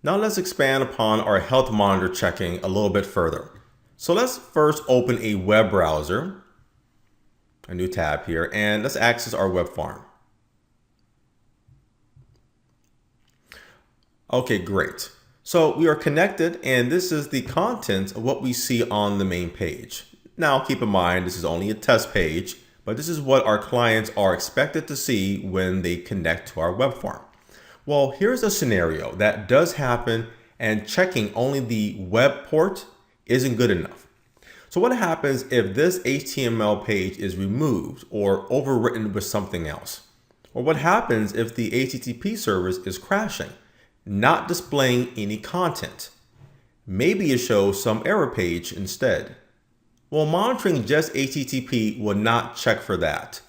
Now let's expand upon our health monitor checking a little bit further. So let's first open a web browser, a new tab here, and let's access our web farm. Okay, great. So we are connected, and this is the content of what we see on the main page. Now keep in mind, this is only a test page, but this is what our clients are expected to see when they connect to our web farm. Well, here's a scenario that does happen, and checking only the web port isn't good enough. So what happens if this HTML page is removed or overwritten with something else? Or what happens if the HTTP service is crashing, not displaying any content? Maybe it shows some error page instead. Well, monitoring just HTTP will not check for that.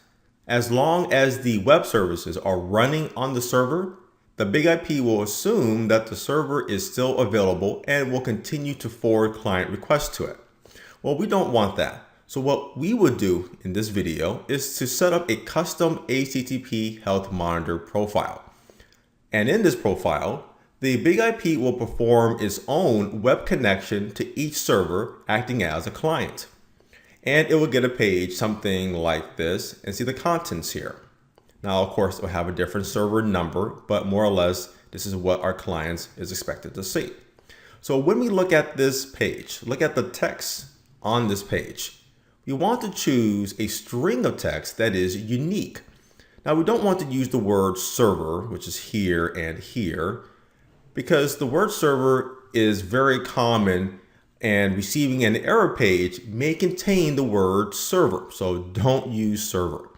As long as the web services are running on the server, the BIPLTM will assume that the server is still available and will continue to forward client requests to it. Well, we don't want that. So what we would do in this video is to set up a custom HTTP health monitor profile. And in this profile, the BIPLTM will perform its own web connection to each server, acting as a client. And it will get a page something like this and see the contents here. Now, of course, it will have a different server number, but more or less, this is what our clients is expected to see. So when we look at this page, look at the text on this page, we want to choose a string of text that is unique. Now, we don't want to use the word server, which is here and here, because the word server is very common, and receiving an error page may contain the word server. So don't use server.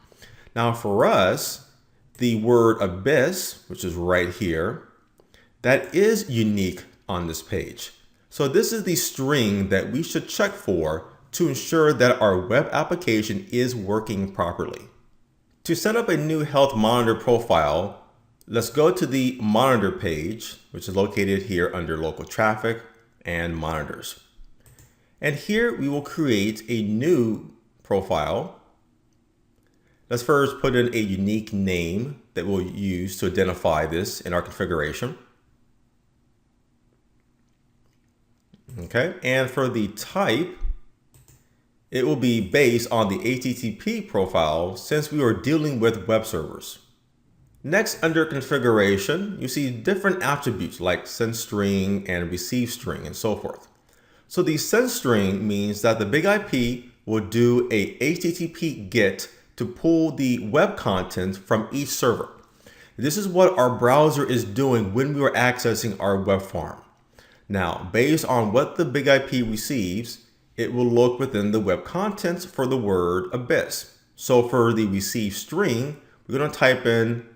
Now for us, the word abyss, which is right here, that is unique on this page. So this is the string that we should check for to ensure that our web application is working properly. To set up a new health monitor profile, let's go to the monitor page, which is located here under local traffic and monitors. And here we will create a new profile. Let's first put in a unique name that we'll use to identify this in our configuration. Okay, and for the type, it will be based on the HTTP profile since we are dealing with web servers. Next, under configuration, you see different attributes like send string and receive string and so forth. So the send string means that the BIPLTM will do a HTTP GET to pull the web content from each server. This is what our browser is doing when we are accessing our web farm. Now, based on what the BIPLTM receives, it will look within the web contents for the word abyss. So for the receive string, we're going to type in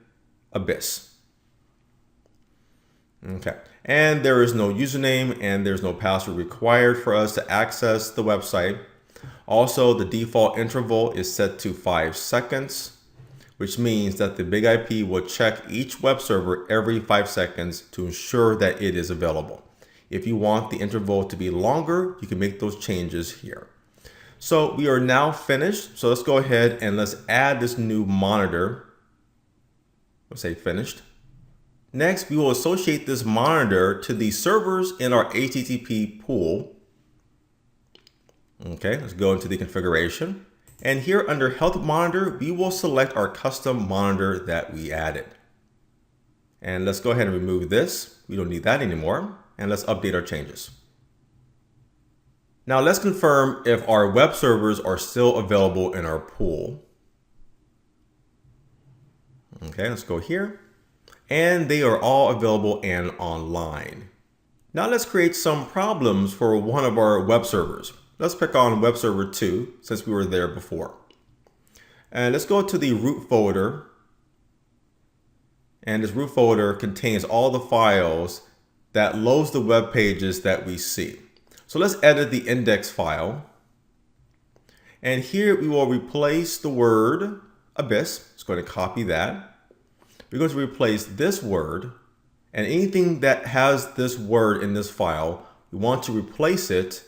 abyss. Okay, and there is no username and there's no password required for us to access the website. Also, the default interval is set to 5 seconds, which means that the BIPLTM will check each web server every 5 seconds to ensure that it is available. If you want the interval to be longer, you can make those changes here. So we are now finished. So let's go ahead and let's add this new monitor. Let's say finished. Next, we will associate this monitor to the servers in our HTTP pool. Okay, let's go into the configuration. And here under Health Monitor, we will select our custom monitor that we added. And let's go ahead and remove this. We don't need that anymore. And let's update our changes. Now let's confirm if our web servers are still available in our pool. Okay, let's go here. And they are all available and online. Now let's create some problems for one of our web servers. Let's pick on web server 2 since we were there before. And let's go to the root folder. And this root folder contains all the files that loads the web pages that we see. So let's edit the index file. And here we will replace the word abyss. It's going to copy that. We're going to replace this word, and anything that has this word in this file, we want to replace it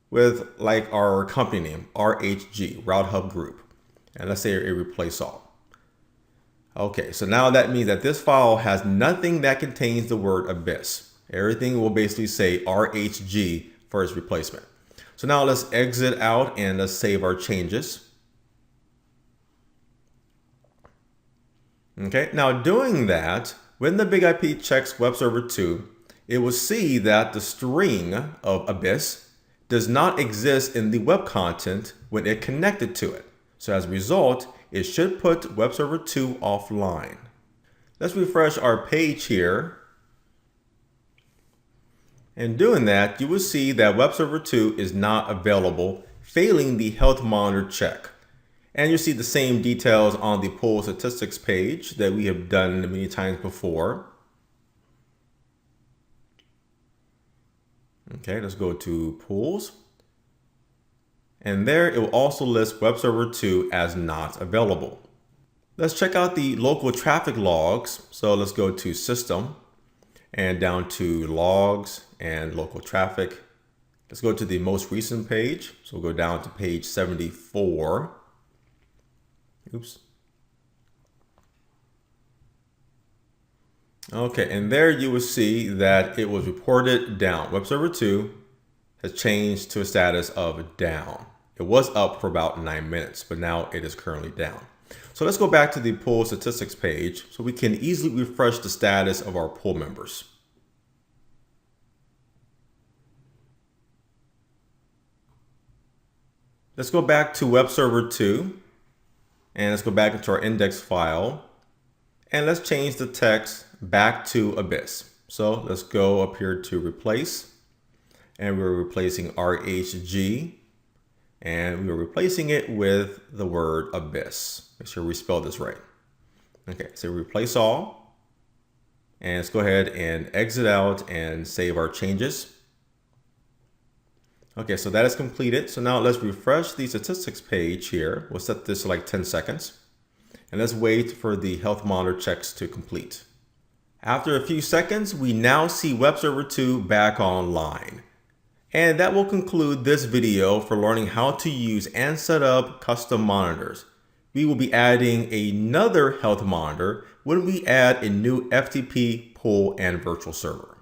with like our company name, RHG, Route Hub Group. And let's say a replace all. Okay, so now that means that this file has nothing that contains the word abyss. Everything will basically say RHG for its replacement. So now let's exit out and let's save our changes. Okay, now doing that, when the Big IP checks Web Server 2, it will see that the string of Abyss does not exist in the web content when it connected to it. So as a result, it should put Web Server 2 offline. Let's refresh our page here. And doing that, you will see that Web Server 2 is not available, failing the health monitor check. And you see the same details on the pool statistics page that we have done many times before. Okay, let's go to pools. And there it will also list Web Server 2 as not available. Let's check out the local traffic logs. So let's go to System and down to Logs and Local Traffic. Let's go to the most recent page. So we'll go down to page 74. Oops. Okay, and there you will see that it was reported down. Web Server 2 has changed to a status of down. It was up for about 9 minutes, but now it is currently down. So let's go back to the pool statistics page so we can easily refresh the status of our pool members. Let's go back to Web Server 2 and let's go back into our index file and let's change the text back to Abyss. So let's go up here to replace and we're replacing RHG and we're replacing it with the word Abyss. Make sure we spell this right. Okay, so replace all and let's go ahead and exit out and save our changes. Okay, so that is completed. So now let's refresh the statistics page here. We'll set this to like 10 seconds. And let's wait for the health monitor checks to complete. After a few seconds, we now see Web Server 2 back online. And that will conclude this video for learning how to use and set up custom monitors. We will be adding another health monitor when we add a new FTP pool and virtual server.